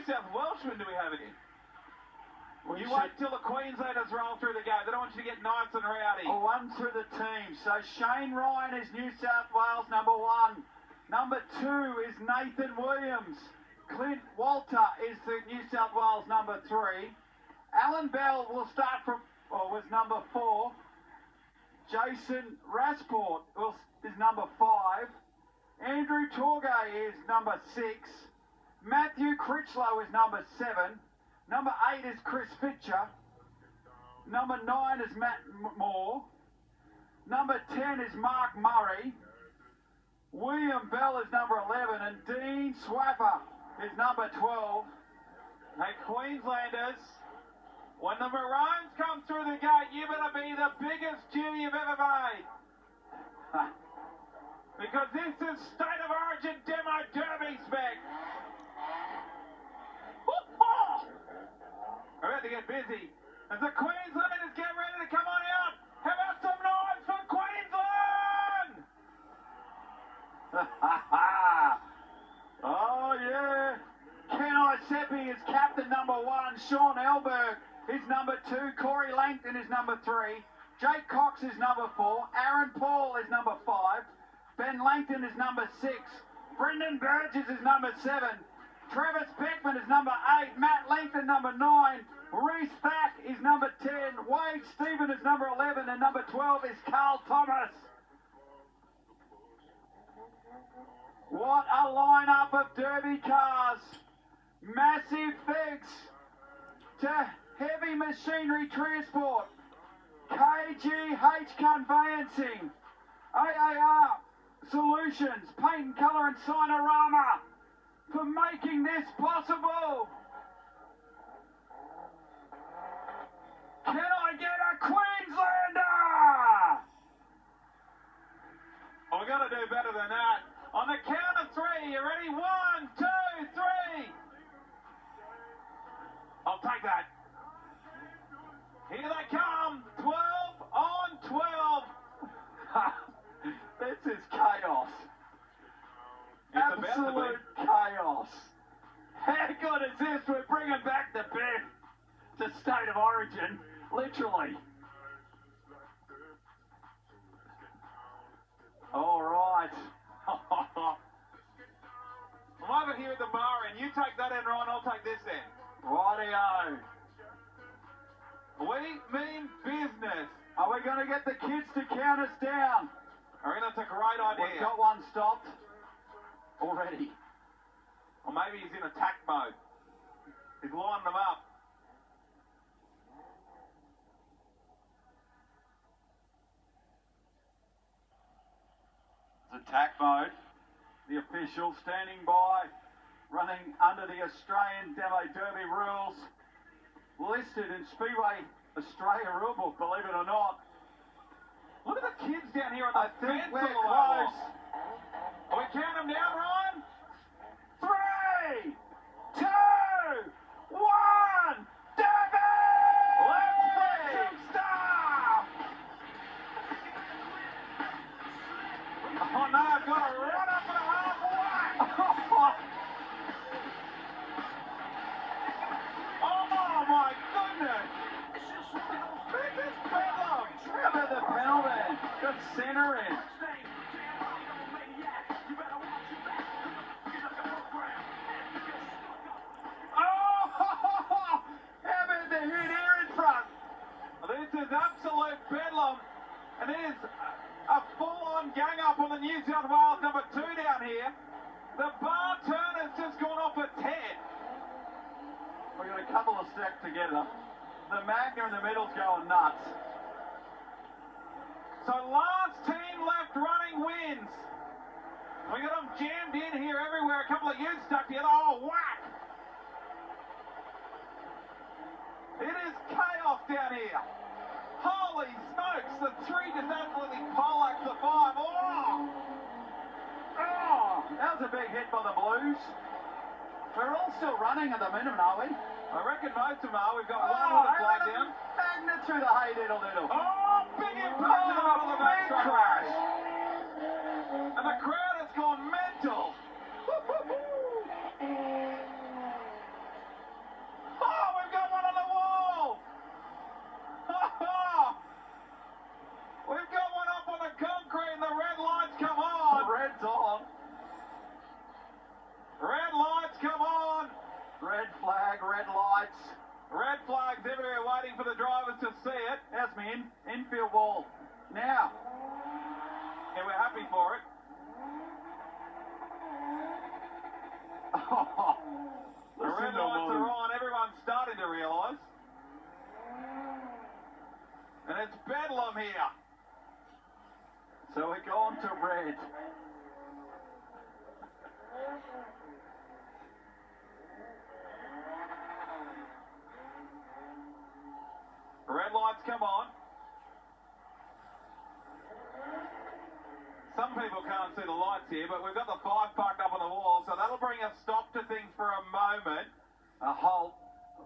New South Welshman do we have here? You wait till the Queenslanders roll through the gate. They don't want you to get nice and rowdy. One through the team. So Shane Ryan is New South Wales number 1. Number 2 is Nathan Williams. Clint Walter is the New South Wales number 3. Alan Bell will start from, was number 4. Jason Rasport is number 5. Andrew Torgay is number 6. Matthew Critchlow is number 7. Number 8 is Chris Pitcher. Number 9 is Matt Moore. Number 10 is Mark Murray. William Bell is number 11 and Dean Swapper is number 12. Hey, Queenslanders, when the Maroons come through the gate, you better be the biggest cheer you've ever made. Because this is State of Origin Demo Derby spec. We're about to get busy. As the Queenslanders get ready to come on out, how about some noise for Queensland? Oh, yeah. Ken Isepi is captain number 1. Sean Elberg is number 2. Corey Langton is number 3. Jake Cox is number 4. Aaron Paul is number 5. Ben Langton is number 6. Brendan Burgess is number 7. Travis Beckman is number 8. Matt Langton number 9. Reece Thack is number 10. Wade Stephen is number 11. And number 12 is Carl Thomas. What a lineup of Derby cars. Massive thanks to Heavy Machinery Transport, KGH Conveyancing, AAR Solutions, Paint and Colour and Signorama for making this possible. Can I get a Queenslander? We've got to do better than that. On the count of 3, you ready? 1, 2, 3. I'll take that. Here they come. 12 on 12. This is chaos. Absolute chaos. How good is this? We're bringing back the best to State of Origin, literally. All right. I'm over here at the bar, and you take that end, Ryan. I'll take this end. Rightio. We mean business. Are we going to get the kids to count us down? I reckon that's a great idea. We've got one stopped already. Or maybe he's in attack mode. He's lining them up. It's attack mode. The official standing by, running under the Australian Demo Derby rules, listed in Speedway Australia rulebook, believe it or not. Look at the kids down here on the fence. We're close. Are we counting them down, Ryan? 3, 2, 1, Derby! Let's make some stuff! Oh no, I've got to run up and halfway! Oh my goodness! This is bedlam! How about the penalty? Good center in. This is absolute bedlam, and it is a full-on gang-up on the New South Wales number 2 down here. The bar turn has just gone off its head. We've got a couple of stacked together. The Magna in the middle's going nuts. So last team left running wins. We got them jammed in here everywhere. A couple of youths stuck together. Oh, whack! It is chaos down here. Holy smokes, the 3 just absolutely poleaxed the 5. Oh! Oh, that was a big hit by the Blues. We're all still running at the minute, are we? I reckon most of them are. We've got one with a flag down. Magnet through the hay diddle. Oh, big impact in the middle of the back crash. And the crowd has gone mental. lights. Red flags everywhere waiting for the drivers to see it. How's my infield wall? Now. Yeah, we're happy for it. The red lights are on. Everyone's starting to realise. And it's bedlam here. So we're going to red. Red lights come on. Some people can't see the lights here, but we've got the 5 parked up on the wall, so that'll bring a stop to things for a moment. A halt.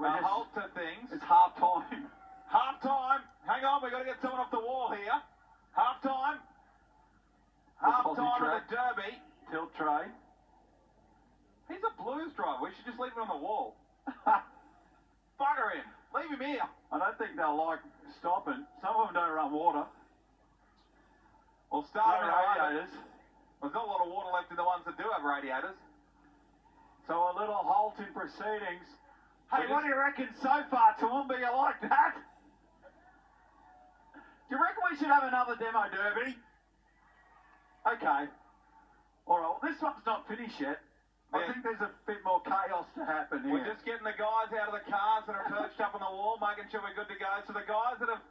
Halt to things. It's half time. Half time. Hang on, we've got to get someone off the wall here. Half time. Half time of the Derby. Tilt tray. He's a blues driver. We should just leave him on the wall. Bugger him. Leave him here. I don't think they'll like stopping. Some of them don't run water. We'll start No with radiators. There's not a lot of water left in the ones that do have radiators. So a little halt in proceedings. Hey, We what do you reckon so far, Toowoomba? You like that? Do you reckon we should have another demo derby? Okay. All right, well, this one's not finished yet. I Yeah. think there's a bit more chaos to happen here. We're just getting the guys out of the cars that are perched up on the wall, making sure we're good to go. So the guys that have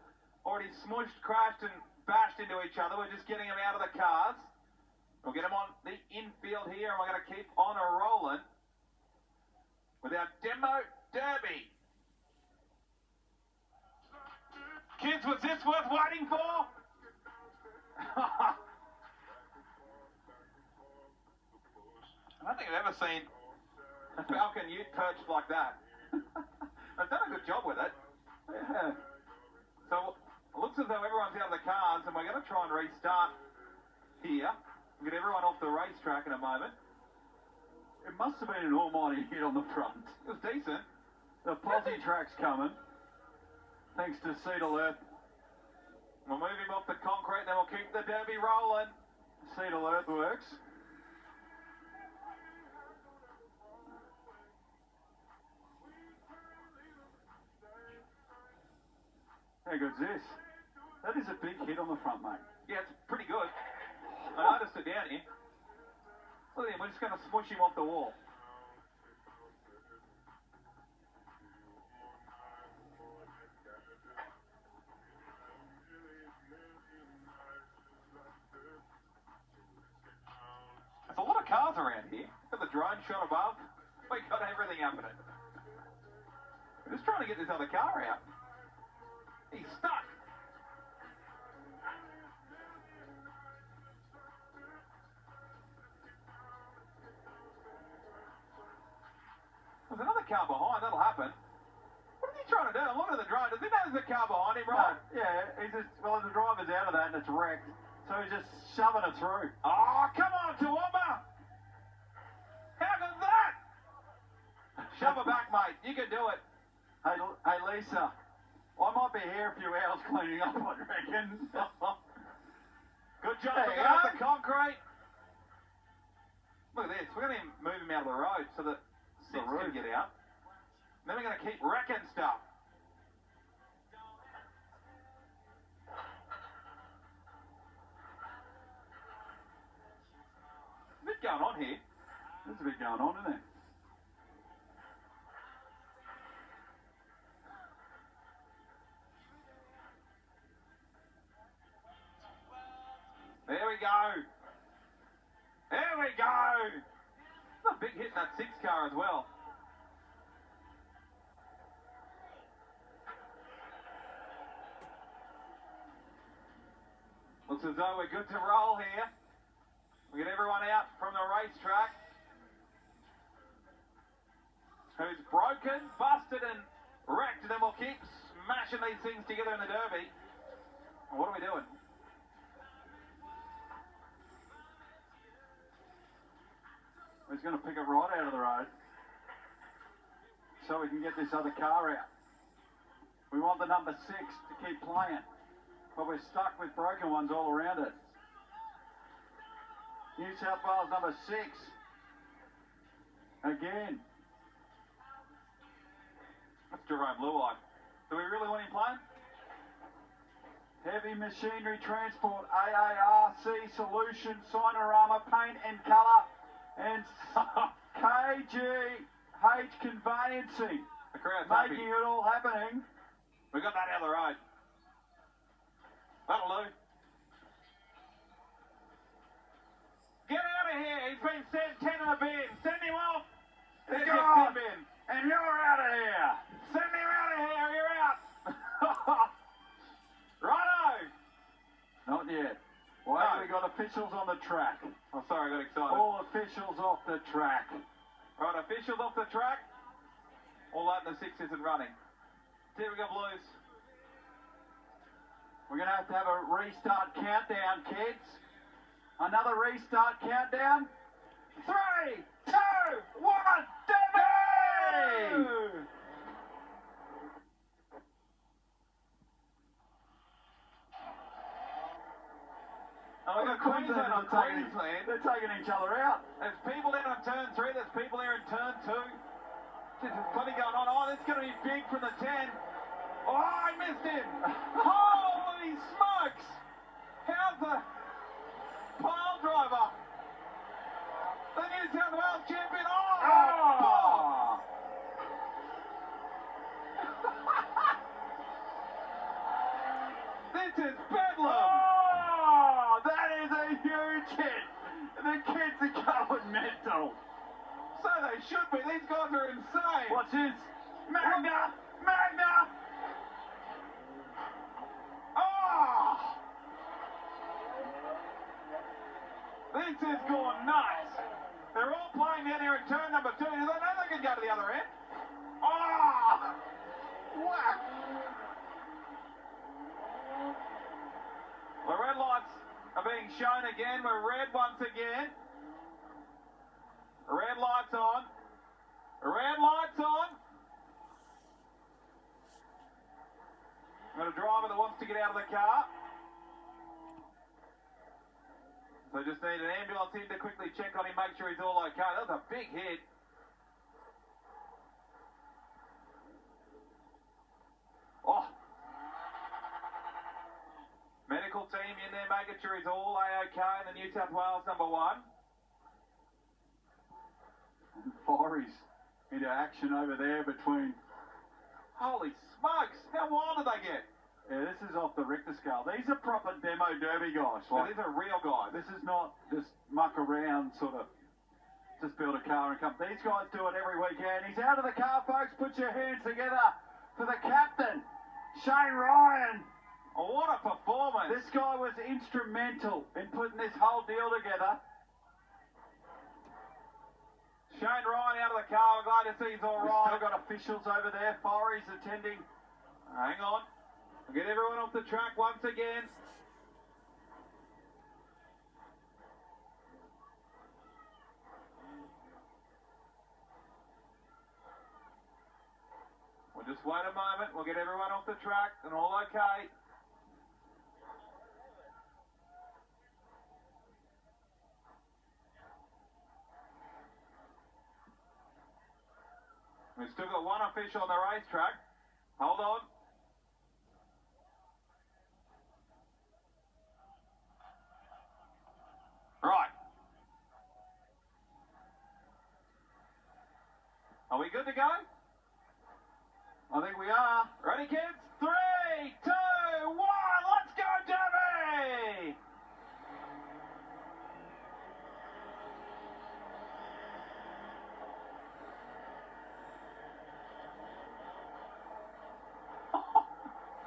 already smushed, crashed and bashed into each other, we're just getting them out of the cars. We'll get them on the infield here, and we're going to keep on a rolling with our demo derby. Kids, was this worth waiting for? I don't think I've ever seen a Falcon Ute perched like that. They've done a good job with it. Yeah. So it looks as though everyone's out of the cars, and we're going to try and restart here. We'll get everyone off the racetrack in a moment. It must have been an almighty hit on the front. It was decent. The posse track's coming. Thanks to Seat Alert. We'll move him off the concrete, then we'll keep the derby rolling. Seat Alert works. How good's this? That is a big hit on the front, mate. Yeah, it's pretty good. I noticed it down here. Look at him, we're just going to smush him off the wall. There's a lot of cars around here. Got the drone shot above. We got everything happening. We're just trying to get this other car out. He's stuck. There's another car behind. That'll happen. What is he trying to do? I'm looking at the drone. Does he know there's a car behind him, right? Yeah, he's just, well, the driver's out of that and it's wrecked. So he's just shoving it through. Oh, come on, Toowoomba! How good's that? Shove her back, mate. You can do it. Hey, Lisa, I might be here a few hours cleaning up, I reckon. Good job There for you getting out go. the concrete. Look at this. We're going to move him out of the road so that Six can get out. Then we're going to keep wrecking stuff. A bit going on here. There's a bit going on, isn't there? There we go. There we go. That's a big hit in that 6 car as well. Looks as though we're good to roll here. We get everyone out from the racetrack who's broken, busted and wrecked, and then we'll keep smashing these things together in the derby. And what are we doing? He's going to pick it right out of the road so we can get this other car out. We want the number 6 to keep playing, but we're stuck with broken ones all around it. New South Wales number 6. Again. That's Jerome Luai. Do we really want him playing? Heavy Machinery Transport, AARC Solution, Sinorama Paint and Colour, and KGH Conveyancing. The crowd's making happy. it all happening. We got that down the road. That'll do. Get out of here. He's been sent 10 in the bin. Send him off. There's your Gone. 10 bin. And you're out of here. Send him out of here. You're out. Righto. Not yet. Why No. have we got officials on the track? Oh, sorry, I got excited. All officials off the track. Right, officials off the track. All that in the 6 isn't running. Here we go, Blues. We're going to have a restart countdown, kids. Another restart countdown. 3, 2, 1, Demi! Oh, we got Queensland on Queensland. They're taking each other out. There's people down on turn 3. There's people there in turn 2. There's plenty going on. Oh, that's going to be big from the 10. Oh, I missed him. Holy smokes. How's the pile driver? The New South Wales champion. Oh! This is bedlam. Oh, that is a huge hit. The kids are going mental. So they should be. These guys are insane. What's his? Magna! Magna! Oh! This is going nuts. They're all playing down here in turn number 2. Do they know they can go to the other end? Oh! Whack! The red lights are being shown again. We're red once again. Red lights on. Red lights on. We've got a driver that wants to get out of the car. So just need an ambulance in to quickly check on him, make sure he's all okay. That was a big hit. Oh. Medical team in there making sure he's all A-OK in the New South Wales number 1. Forey's into action over there between. Holy smokes, how wild did they get? Yeah, this is off the Richter scale. These are proper demo derby guys. So Like, these are real guys. this is not just muck around, sort of just build a car and come. These guys do it every weekend. He's out of the car, folks. Put your hands together for the captain, Shane Ryan. Oh, what a performance. This guy was instrumental in putting this whole deal together. Shane Ryan out of the car. We're glad to see he's all We've right. still got officials over there. Forey's attending. Hang on. We'll get everyone off the track once again. We'll just wait a moment. We'll get everyone off the track and all okay. We've still got one official on the racetrack. Hold on. Right. Are we good to go? I think we are. Ready, kids? 3, 2, 1, let's go, Jimmy!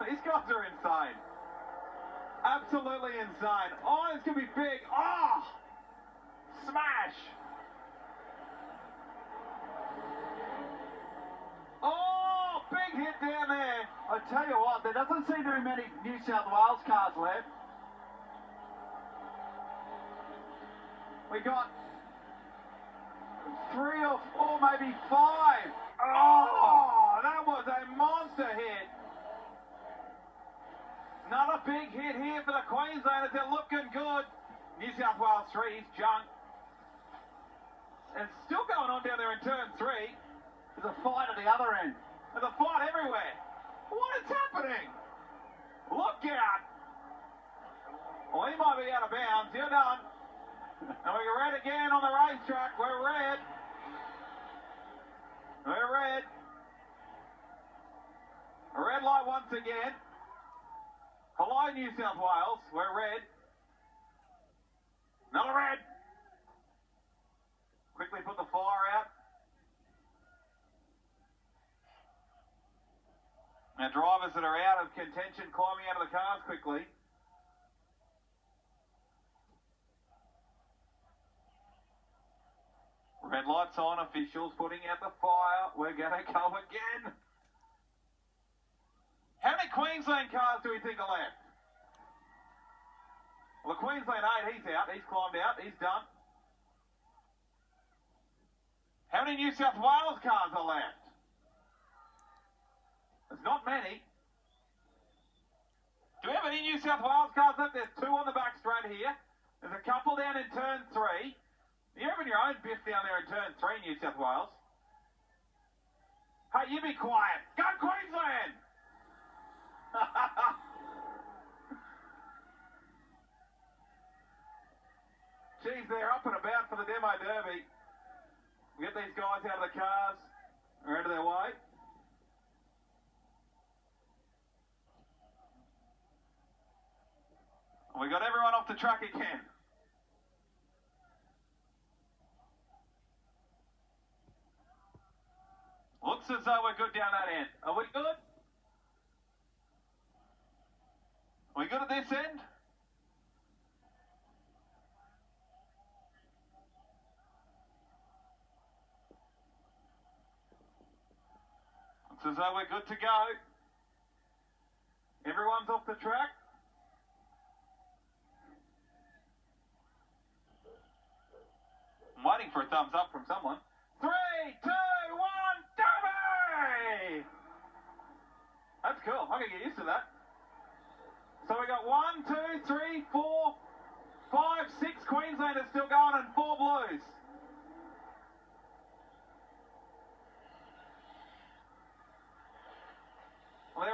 These guys are insane. Absolutely insane. Oh, it's going to be big. Oh! Smash! Oh, big hit down there. I tell you what, there doesn't seem to be many New South Wales cars left. We got 3 or 4, maybe 5. Oh, that was a monster hit. Another big hit here for the Queenslanders. They're looking good. New South Wales 3, he's junk. It's still going on down there in turn 3. There's a fight at the other end. There's a fight everywhere. What is happening? Look out. Well, he might be out of bounds. You're done. And we're red again on the racetrack. We're red. We're red. A red light once again. Hello, New South Wales. We're red. Another red. Quickly put the fire out. Now drivers that are out of contention climbing out of the cars quickly. Red lights on, officials putting out the fire. We're going to go again. How many Queensland cars do we think are left? Well, the Queensland 8, he's out. He's climbed out. He's done. How many New South Wales cars are left? There's not many. Do we have any New South Wales cars left? There's 2 on the back straight here. There's a couple down in turn 3. You're having your own biff down there in turn 3, New South Wales. Hey, you be quiet. Go Queensland! Geez, they're up and about for the Demo Derby. We get these guys out of the cars. They're out of their way. We got everyone off the track again. Looks as though we're good down that end. Are we good? Are we good at this end? Looks as though we're good to go. Everyone's off the track. I'm waiting for a thumbs up from someone. 3, 2, 1, Derby! That's cool. I'm going to get used to that. So we got 1, 2, 3, 4, 5, 6 Queenslanders still going and 4 Blues. Well,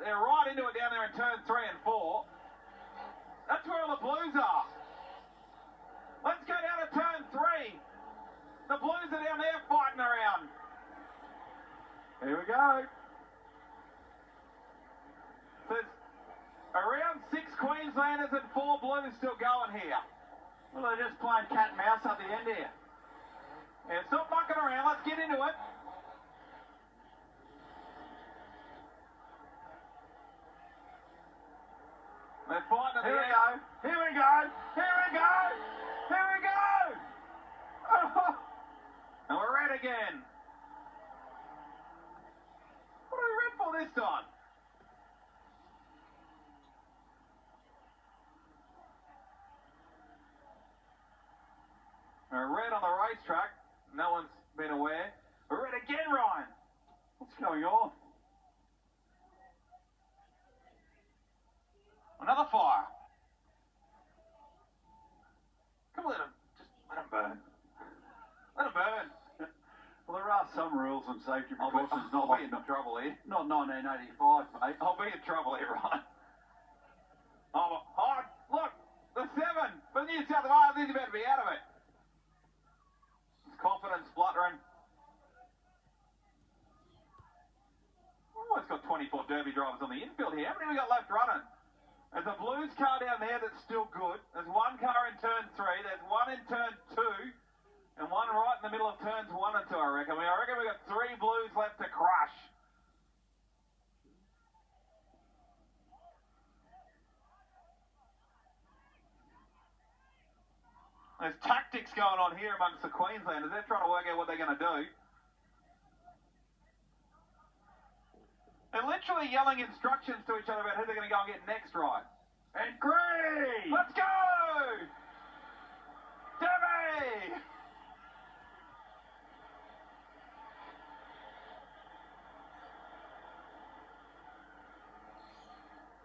they're right into it down there in turn 3 and 4. That's where all the Blues are. Let's go down to turn 3. The Blues are down there fighting around. Here we go. There's around 6 Queenslanders and 4 Blues still going here. Well, they're just playing cat and mouse at the end here. Yeah, stop mucking around. Let's get into it. They're fighting at the end. Here we go. Here we go. Here we go. And we're red again. What are we red for this time? We're red on the racetrack. No one's been aware. We're red again, Ryan. What's going on? Another fire. Come on, just let them burn. Let them burn. Well, there are some rules and safety precautions. I'll be in trouble here. Not 1985, mate. I'll be in trouble here, Ryan. Oh, look, the 7 for New South Wales. He's about to be out of it. His confidence spluttering. Almost got 24 Derby drivers on the infield here. How many have we got left running? There's a Blues car down there that's still good. There's 1 car in turn 3. There's 1 in turn 2. And 1 right in the middle of turns 1 and 2, I reckon. I reckon we've got 3 Blues left to crush. There's tactics going on here amongst the Queenslanders. They're trying to work out what they're going to do. They're literally yelling instructions to each other about who they're going to go and get next, right? And green! Let's go! Derby!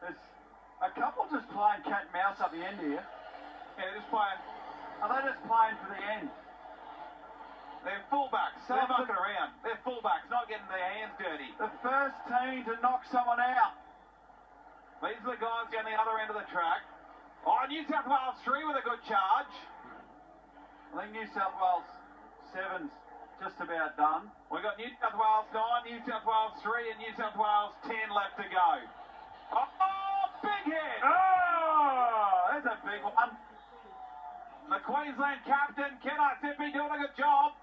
There's a couple just playing cat and mouse at the end here. Yeah, they're just playing. Are they just playing for the end? They're fullbacks. They're mucking around. They're fullbacks, not getting their hands dirty. The first team to knock someone out. These are the guys down the other end of the track. Oh, New South Wales 3 with a good charge. I think New South Wales 7's just about done. We've got New South Wales 9, New South Wales 3 and New South Wales 10 left to go. Oh, big hit! Oh, that's a big one. The Queensland captain, Ken Sippy, doing a good job.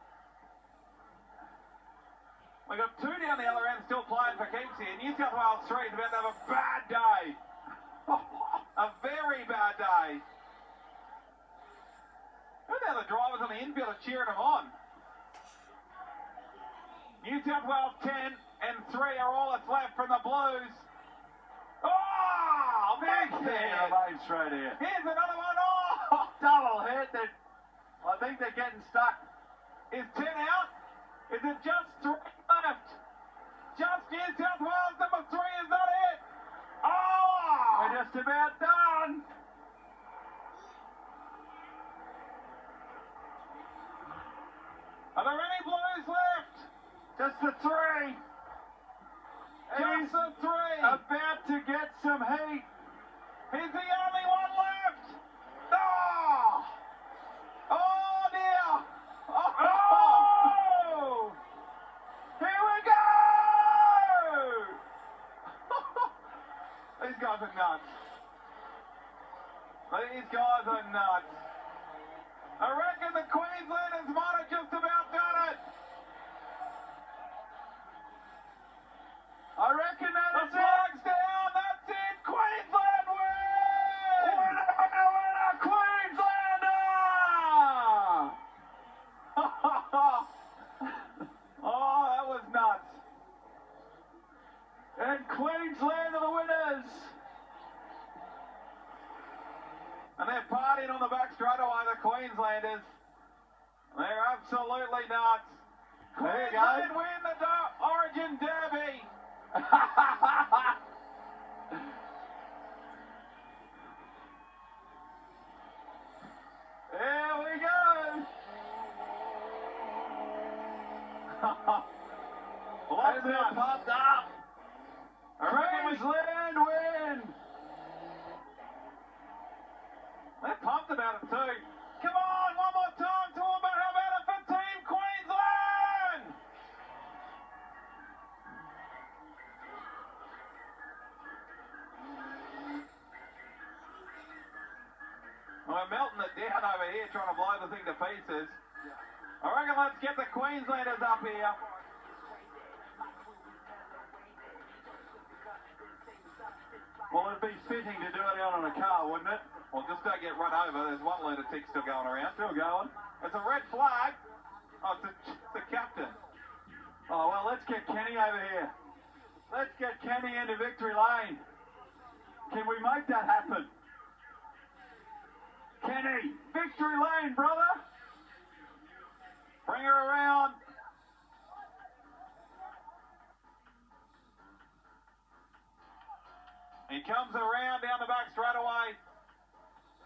We've got 2 down the other end still playing for keeps here. New South Wales 3 is about to have a bad day. A very bad day. Who are the other drivers on the infield are cheering them on? New South Wales 10 and 3 are all that's left from the Blues. Oh, big hit! Main straight here. Here's another one. Oh, Double hit. I think they're getting stuck. is 10 out? Is it just 3 left? Just New South Wales number 3 is not it. Oh! We're just about done. Are there any Blues left? Just the 3. Just the 3. About to get some heat. He's the only one left. Oh! Oh dear! Oh! Oh! Here we go! These guys are nuts. These guys are nuts. I reckon the Queenslanders might have just about done it. I reckon that The is it. flag's down. That's it. Queensland win! Winner, Queenslander! Oh, that was nuts. And Queensland are the winners. And they're partying on the back straightaway, the Queenslanders. They're absolutely nuts. There you go. Queensland win the Origin Derby. Here we go. Lots And they're nuts. pumped up. I reckon Queensland win. they're pumped about it too. Come on, one more time, Toowoomba. How about it for Team Queensland? We're melting it down over here, trying to blow the thing to pieces. I reckon let's get the Queenslanders up here. Well, it'd be fitting to do it out on a car, wouldn't it? Well, just don't get run over. There's one lunatic still going around. Still going. It's a red flag. Oh, it's the captain. Oh, well, let's get Kenny over here. Let's get Kenny into victory lane. Can we make that happen? Kenny, victory lane, brother. Bring her around. He comes around down the back straight away.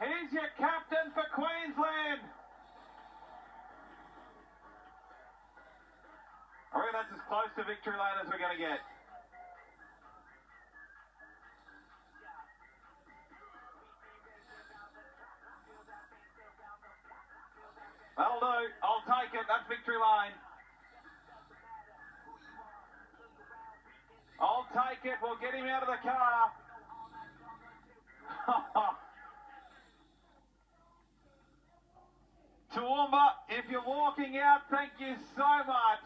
He's your captain for Queensland. I reckon that's as close to victory lane as we're going to get. That'll do. I'll take it. That's victory lane. I'll take it. We'll get him out of the car. Toowoomba, if you're walking out, thank you so much.